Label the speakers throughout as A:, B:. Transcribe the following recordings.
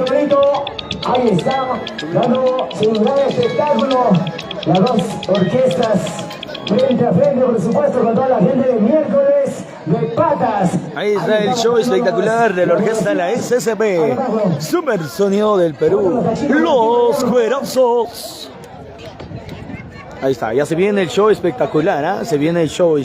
A: bonito. Ahí está, dando su gran espectáculo. Las dos orquestas frente a frente, por supuesto, con toda la gente de miércoles de patas.
B: Ahí está el show espectacular de la orquesta La SSP. Super sonido del Perú. Los Cuerazos. Ahí está, ya se viene el show espectacular, ¿eh? Se viene el show.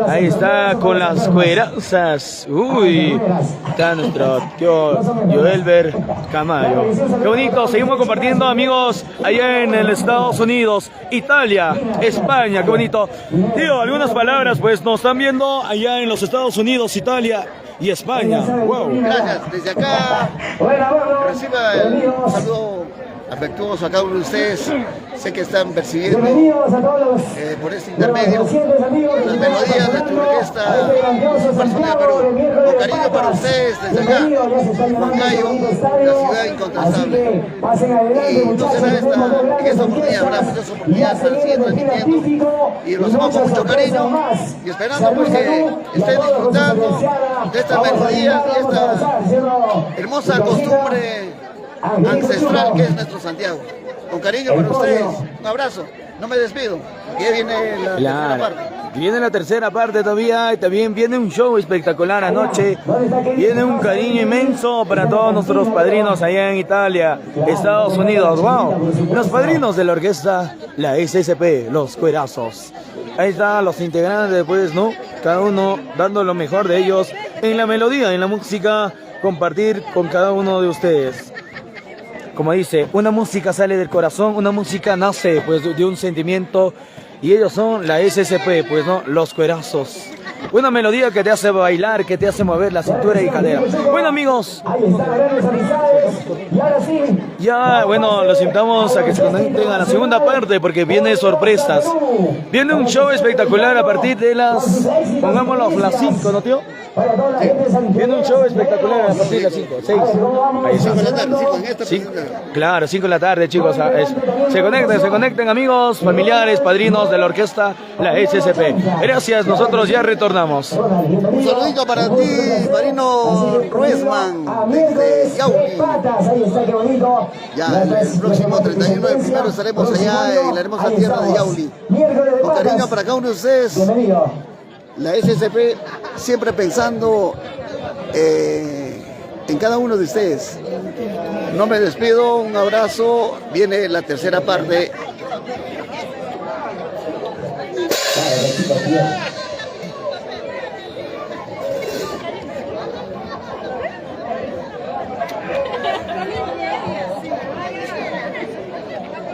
B: Ahí está con las cuerazas. Uy, está nuestro tío Joelber Camayo. Qué bonito, seguimos compartiendo, amigos, allá en el Estados Unidos, Italia, España, qué bonito. Tío, algunas palabras, pues nos están viendo allá en los Estados Unidos, Italia y España. Wow.
C: Gracias, desde acá reciba el saludo afectuoso a cada uno de ustedes. Sé que están percibiendo por este intermedio las melodías de tu orquesta personal, pero con cariño para ustedes desde acá, Huancayo, la ciudad incontrastable. Y entonces en esta oportunidad habrá muchas oportunidades para seguir transmitiendo y lo hacemos con mucho cariño y esperando pues que estén disfrutando de esta melodía y esta hermosa costumbre ancestral que es nuestro Santiago. Con cariño para ustedes, un abrazo, no me despido, que viene la tercera parte.
B: Viene la tercera parte todavía y también viene un show espectacular anoche. Viene un cariño inmenso para todos nuestros padrinos allá en Italia, Estados Unidos. Wow, los padrinos de la orquesta, la SSP, los Cuerazos. Ahí están los integrantes, pues, ¿no? Cada uno dando lo mejor de ellos en la melodía, en la música, compartir con cada uno de ustedes. Como dice, una música sale del corazón, una música nace pues de un sentimiento y ellos son la SSP, pues no, los Cuerazos. Una melodía que te hace bailar, que te hace mover la cintura y cadera. Bueno, amigos, ya, bueno, los invitamos a que se conecten a la segunda parte porque viene sorpresas. Viene un show espectacular a partir de las, pongámoslo, las 5, ¿no, tío? Sí. Viene un show espectacular a partir de las 5, 6. Ahí está.
C: 5 de la tarde, sí,
B: claro, 5 de la tarde, chicos. Se conecten, amigos, familiares, padrinos de la orquesta, la SSP. Gracias, nosotros ya retornamos.
C: Un saludito para ti, padrino Ruesman, desde Yauli. Ya el próximo 31 de primero estaremos allá en la hermosa tierra de Yauli. Con cariño para cada uno de ustedes. La SSP siempre pensando en cada uno de ustedes. No me despido, un abrazo. Viene la tercera parte.